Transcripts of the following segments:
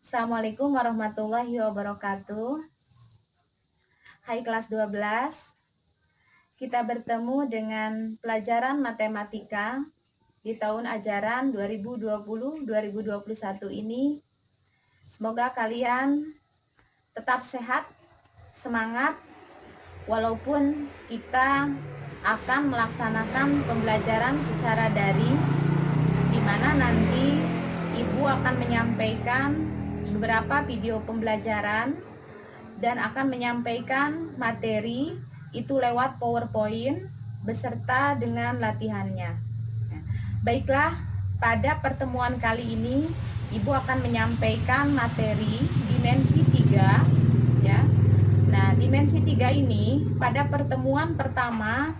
Assalamualaikum warahmatullahi wabarakatuh. Hai kelas 12. Kita bertemu dengan pelajaran matematika di tahun ajaran 2020-2021 ini. Semoga kalian tetap sehat, semangat, walaupun kita akan melaksanakan pembelajaran secara daring, di mana nanti Ibu akan menyampaikan beberapa video pembelajaran dan akan menyampaikan materi itu lewat PowerPoint beserta dengan latihannya. Baiklah, pada pertemuan kali ini Ibu akan menyampaikan materi dimensi 3 ya. Nah, dimensi 3 ini pada pertemuan pertama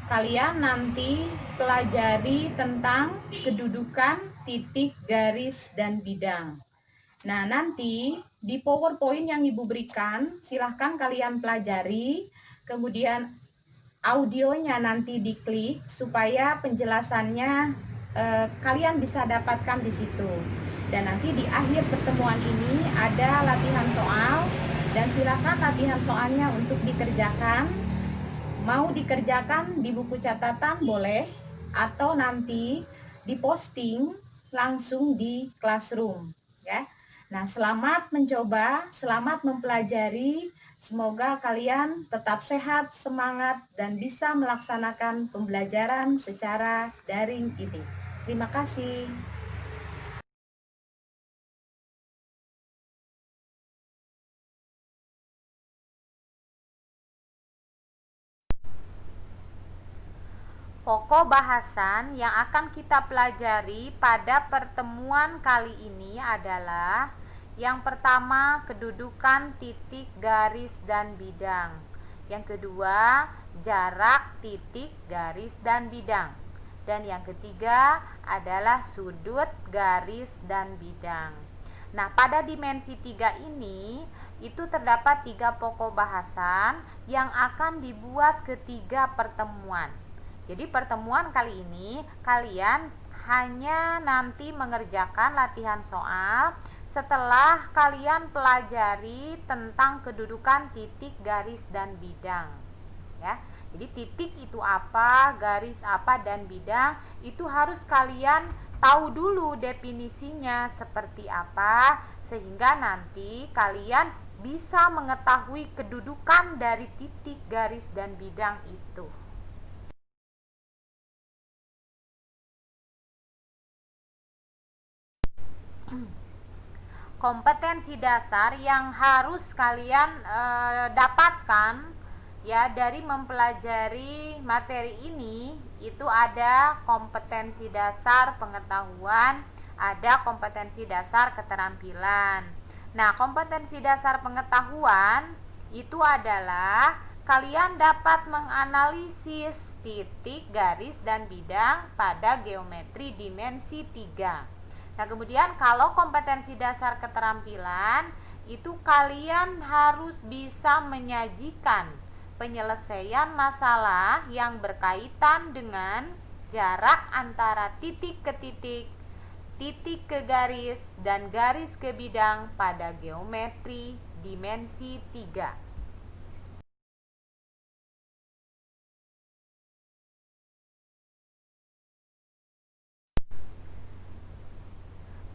kalian nanti pelajari tentang kedudukan, titik, garis, dan bidang. Nah, nanti di PowerPoint yang Ibu berikan, silahkan kalian pelajari, kemudian audionya nanti diklik supaya penjelasannya kalian bisa dapatkan di situ. Dan nanti di akhir pertemuan ini ada latihan soal, dan silahkan latihan soalnya untuk dikerjakan. Mau dikerjakan di buku catatan boleh, atau nanti diposting langsung di classroom ya. Nah, selamat mencoba, selamat mempelajari. Semoga kalian tetap sehat, semangat, dan bisa melaksanakan pembelajaran secara daring ini. Terima kasih. Pokok bahasan yang akan kita pelajari pada pertemuan kali ini adalah yang pertama, kedudukan, titik, garis, dan bidang. Yang kedua, jarak, titik, garis, dan bidang. Dan yang ketiga adalah sudut, garis, dan bidang. Nah, pada dimensi 3 ini itu terdapat 3 pokok bahasan yang akan dibuat ketiga pertemuan. Jadi pertemuan kali ini kalian hanya nanti mengerjakan latihan soal setelah kalian pelajari tentang kedudukan, titik, garis, dan bidang ya. Jadi titik itu apa, garis apa, dan bidang itu harus kalian tahu dulu definisinya seperti apa, sehingga nanti kalian bisa mengetahui kedudukan dari titik, garis, dan bidang itu. Kompetensi dasar yang harus kalian dapatkan ya dari mempelajari materi ini itu ada kompetensi dasar pengetahuan, ada kompetensi dasar keterampilan. Nah, kompetensi dasar pengetahuan itu adalah kalian dapat menganalisis titik, garis, dan bidang pada geometri dimensi 3. Nah, kemudian kalau kompetensi dasar keterampilan itu kalian harus bisa menyajikan penyelesaian masalah yang berkaitan dengan jarak antara titik ke titik, titik ke garis, dan garis ke bidang pada geometri dimensi 3.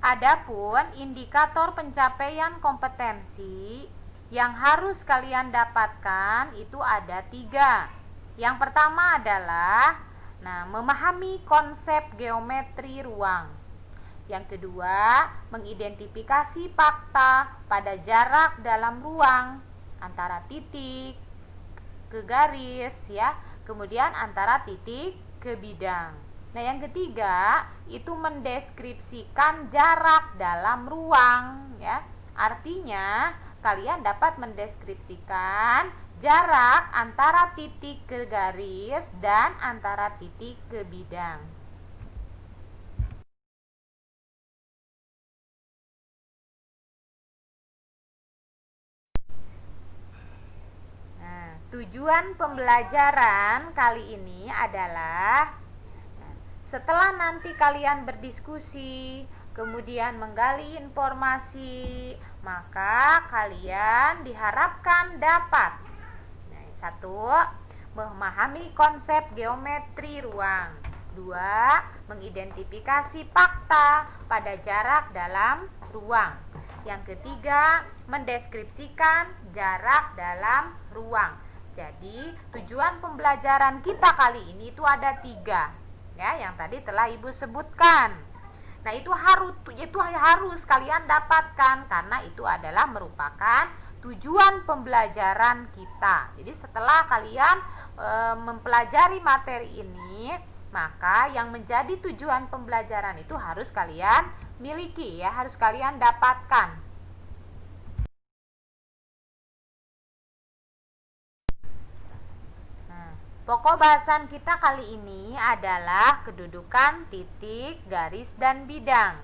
Adapun indikator pencapaian kompetensi yang harus kalian dapatkan itu ada 3. Yang pertama adalah memahami konsep geometri ruang. Yang kedua, mengidentifikasi fakta pada jarak dalam ruang antara titik ke garis ya, kemudian antara titik ke bidang. Nah, yang ketiga itu mendeskripsikan jarak dalam ruang ya. Artinya kalian dapat mendeskripsikan jarak antara titik ke garis dan antara titik ke bidang. Nah, tujuan pembelajaran kali ini adalah setelah nanti kalian berdiskusi, kemudian menggali informasi, maka kalian diharapkan dapat satu, memahami konsep geometri ruang. Dua, mengidentifikasi fakta pada jarak dalam ruang. Yang ketiga, mendeskripsikan jarak dalam ruang. Jadi, tujuan pembelajaran kita kali ini itu ada 3, ya, yang tadi telah Ibu sebutkan. Nah, itu harus kalian dapatkan karena itu adalah merupakan tujuan pembelajaran kita. Jadi setelah kalian mempelajari materi ini, maka yang menjadi tujuan pembelajaran itu harus kalian miliki, ya, harus kalian dapatkan. Nah, pokok bahasan kita kali ini adalah kedudukan titik, garis, dan bidang.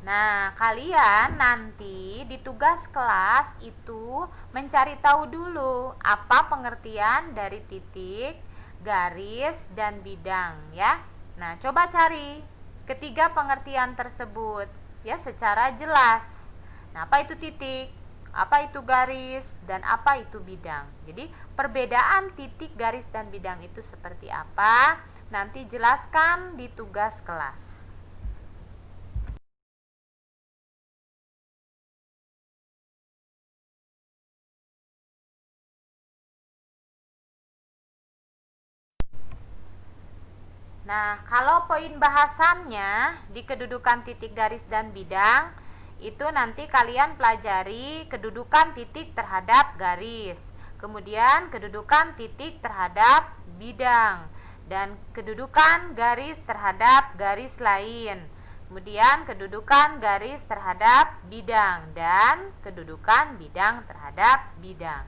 Nah, kalian nanti di tugas kelas itu mencari tahu dulu apa pengertian dari titik, garis, dan bidang, ya. Nah, coba cari ketiga pengertian tersebut, ya, secara jelas. Nah, apa itu titik? Apa itu garis? Dan apa itu bidang? Jadi, perbedaan titik, garis, dan bidang itu seperti apa? Nanti jelaskan di tugas kelas. Nah, kalau poin bahasannya di kedudukan titik, garis, dan bidang, itu nanti kalian pelajari kedudukan titik terhadap garis, kemudian kedudukan titik terhadap bidang, dan kedudukan garis terhadap garis lain, kemudian kedudukan garis terhadap bidang, dan kedudukan bidang terhadap bidang.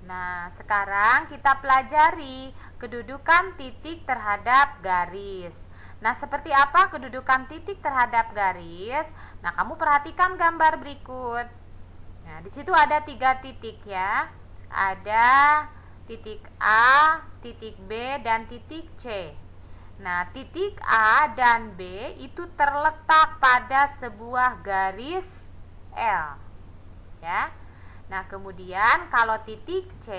Nah, sekarang kita pelajari kedudukan titik terhadap garis. Nah, seperti apa kedudukan titik terhadap garis? Nah, kamu perhatikan gambar berikut. Nah, di situ ada 3 titik, ya. Ada titik A, titik B, dan titik C. Nah, titik A dan B itu terletak pada sebuah garis L, ya. Nah, kemudian kalau titik C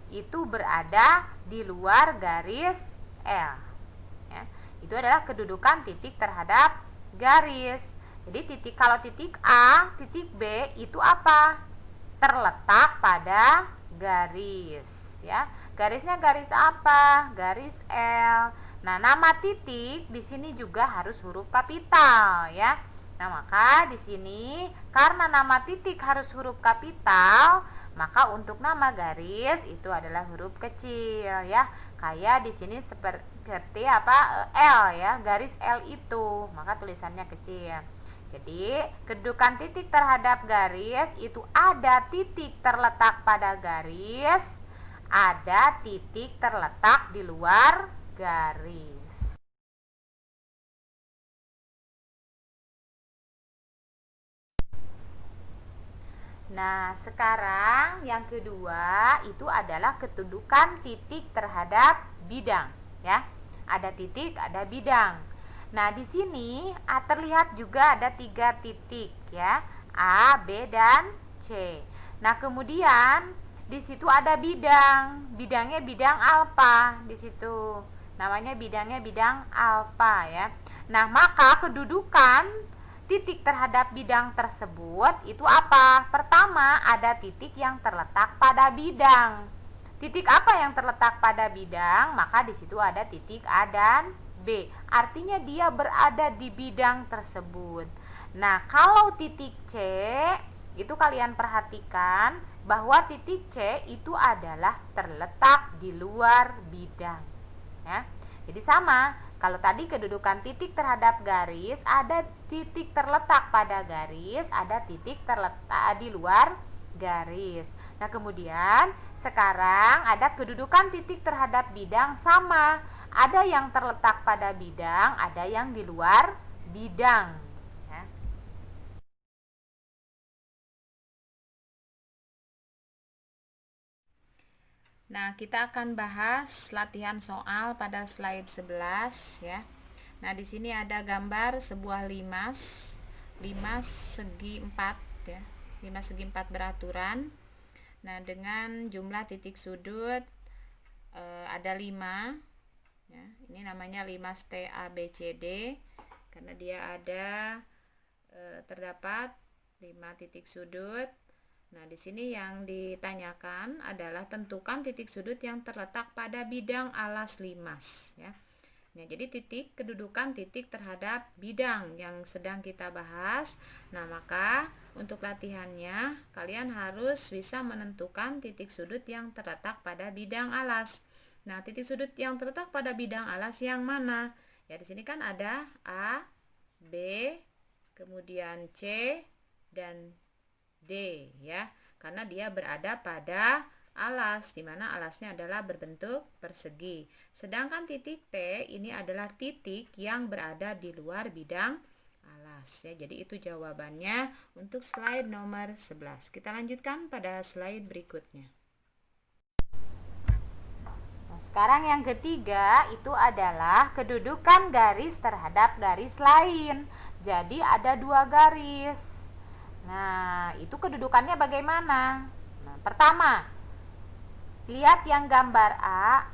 itu berada di luar garis L, ya. Itu adalah kedudukan titik terhadap garis. Jadi kalau titik A, titik B itu apa? Terletak pada garis, ya. Garisnya garis apa? Garis L. Nah, nama titik di sini juga harus huruf kapital, ya. Nah, maka di sini karena nama titik harus huruf kapital, maka untuk nama garis itu adalah huruf kecil, ya. Kayak di sini seperti apa? L, ya. Garis L itu, maka tulisannya kecil. Jadi, kedudukan titik terhadap garis itu ada titik terletak pada garis, ada titik terletak di luar garis. Nah, sekarang yang kedua itu adalah kedudukan titik terhadap bidang, ya. Ada titik, ada bidang. Nah, di sini terlihat juga ada 3 titik, ya. A, B, dan C. Nah, kemudian di situ ada bidang. Bidangnya bidang alfa di situ. Namanya bidangnya bidang alfa, ya. Nah, maka kedudukan titik terhadap bidang tersebut itu apa? Pertama, ada titik yang terletak pada bidang. Titik apa yang terletak pada bidang? Maka di situ ada titik A dan B. Artinya dia berada di bidang tersebut. Nah, kalau titik C, itu kalian perhatikan bahwa titik C itu adalah terletak di luar bidang, ya. Jadi sama, kalau tadi kedudukan titik terhadap garis, ada titik terletak pada garis, ada titik terletak di luar garis. Nah, kemudian sekarang ada kedudukan titik terhadap bidang sama. Ada yang terletak pada bidang, ada yang di luar bidang, ya. Nah, kita akan bahas latihan soal pada slide 11, ya. Nah, di sini ada gambar sebuah limas segi 4 ya. Limas segi 4 beraturan. Nah, dengan jumlah titik sudut ada 5 ya. Ini namanya limas TABCD karena dia ada terdapat 5 titik sudut. Nah, di sini yang ditanyakan adalah tentukan titik sudut yang terletak pada bidang alas limas ya. Nah, jadi titik kedudukan titik terhadap bidang yang sedang kita bahas. Nah, maka untuk latihannya kalian harus bisa menentukan titik sudut yang terletak pada bidang alas. Nah, titik sudut yang terletak pada bidang alas yang mana? Ya, di sini kan ada A, B, kemudian C dan D ya, karena dia berada pada alas, di mana alasnya adalah berbentuk persegi. Sedangkan titik T ini adalah titik yang berada di luar bidang alas ya. Jadi itu jawabannya untuk slide nomor 11. Kita lanjutkan pada slide berikutnya. Nah, sekarang yang ketiga itu adalah kedudukan garis terhadap garis lain. Jadi ada 2 garis. Nah, itu kedudukannya bagaimana? Nah, pertama, lihat yang gambar A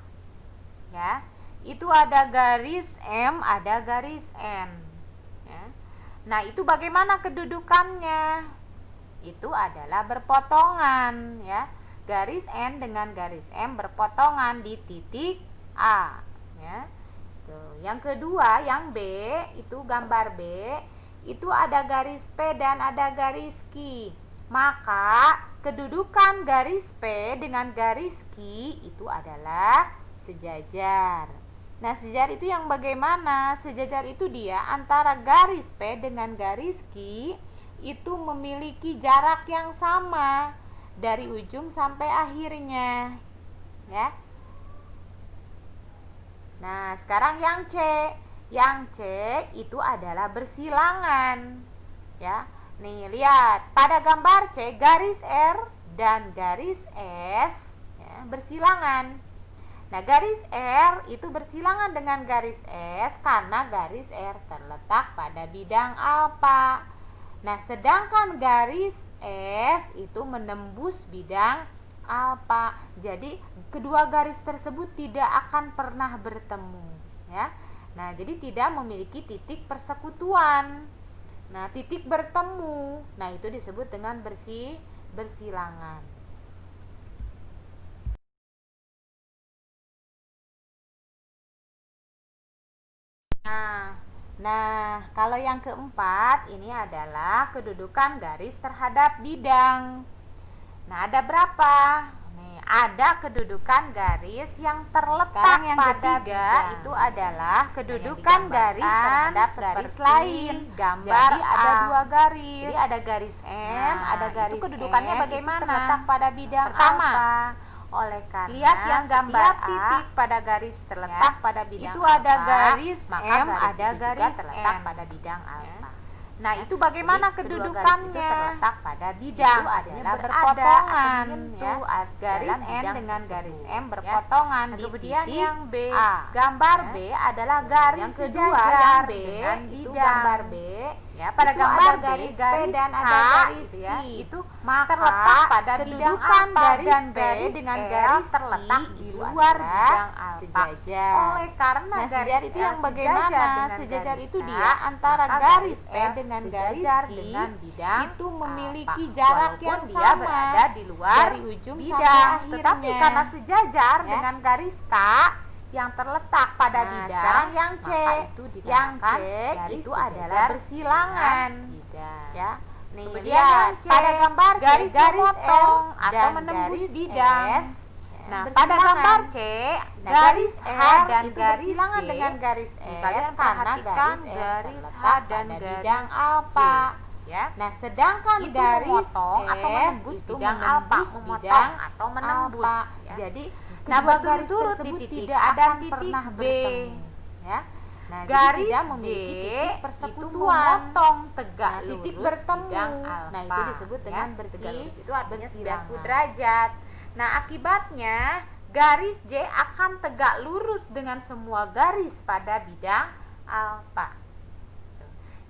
ya. Itu ada garis M, ada garis N ya. Nah, itu bagaimana kedudukannya? Itu adalah berpotongan ya. Garis N dengan garis M berpotongan di titik A ya. Tuh. Yang kedua, yang B, itu gambar B, itu ada garis P dan ada garis Q. Maka kedudukan garis P dengan garis Q itu adalah sejajar. Nah, sejajar itu yang bagaimana? Sejajar itu dia antara garis P dengan garis Q itu memiliki jarak yang sama dari ujung sampai akhirnya ya. Nah, sekarang yang C. Yang C itu adalah bersilangan ya. Nih, lihat pada gambar C garis R dan garis S ya, bersilangan. Nah, garis R itu bersilangan dengan garis S karena garis R terletak pada bidang apa? Nah, sedangkan garis S itu menembus bidang apa? Jadi kedua garis tersebut tidak akan pernah bertemu ya. Nah, jadi tidak memiliki titik persekutuan. Nah, titik bertemu, nah itu disebut dengan bersilangan. Nah, kalau yang keempat ini adalah kedudukan garis terhadap bidang. Nah, ada berapa? Nih, ada kedudukan garis yang terletak yang pada bidang. Itu adalah kedudukan garis terhadap garis lain. Gambar jadi ada 2 garis. Jadi ada garis M, ada garis itu kedudukannya M, bagaimana? Itu terletak pada bidang pertama. Oleh karena lihat yang gambar titik pada garis terletak ya, pada bidang itu ada garis M, ada garis terletak pada bidang alfa. Nah, itu bagaimana kedudukannya? Itu terletak pada bidang, itu adalah berpotongan ya. Garis N dengan garis M berpotongan di titik yang B. Gambar B adalah garis yang kedua yang B dengan itu gambar B ya. Pada gambar garis P dan ada garis ya. Itu terletak pada bidang alfa dan garis dengan garis terletak di luar bidang alfa. Oleh karena sejajar itu yang bagaimana? Sejajar itu dia antara garis P dengan garis Q itu memiliki jarak yang sama berada di luar dari ujung bidang. Tetapi karena sejajar dengan garis K yang terletak pada bidang yang C, itu adalah bersilangan ya. Nih, kemudian pada gambar C garis memotong atau menembus bidang. Nah, pada gambar C garis R dan garis bersilangan dengan garis S karena garis H dan bidang alfa ya. Nah, sedangkan itu garis memotong atau menembus bidang alfa, memotong atau menembus ya. Jadi nah, berturut-turut di titik tidak ada titik B ya. Nah, garis tidak memiliki titik persekutuan, memotong tegak lurus titik bertemu. Nah, itu disebut dengan itu artinya 90 derajat. Nah, akibatnya garis J akan tegak lurus dengan semua garis pada bidang alfa.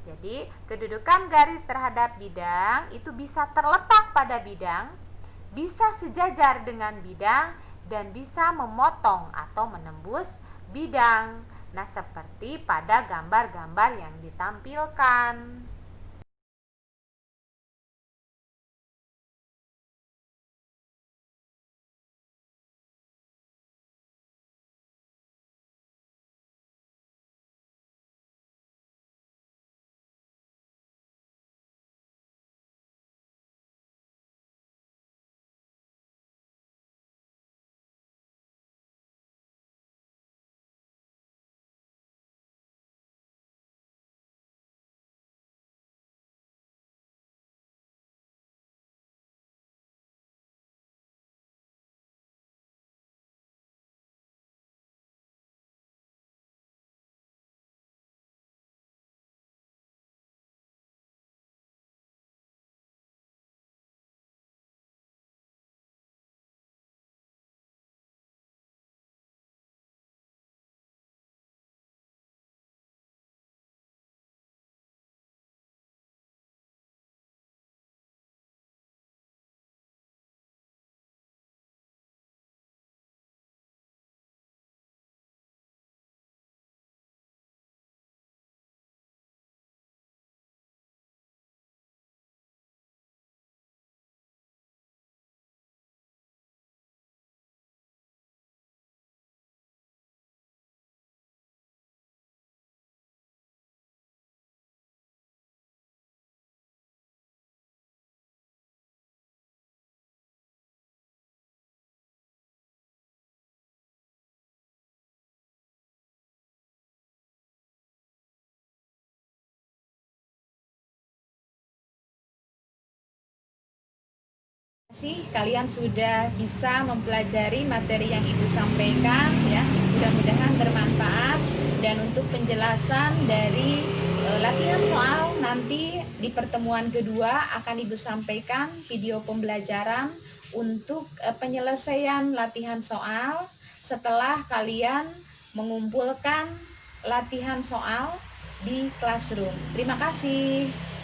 Jadi, kedudukan garis terhadap bidang itu bisa terletak pada bidang, bisa sejajar dengan bidang, dan bisa memotong atau menembus bidang. Nah, seperti pada gambar-gambar yang ditampilkan. Kalian sudah bisa mempelajari materi yang Ibu sampaikan ya. Mudah-mudahan bermanfaat, dan untuk penjelasan dari latihan soal nanti di pertemuan kedua akan Ibu sampaikan video pembelajaran untuk penyelesaian latihan soal setelah kalian mengumpulkan latihan soal di classroom. Terima kasih.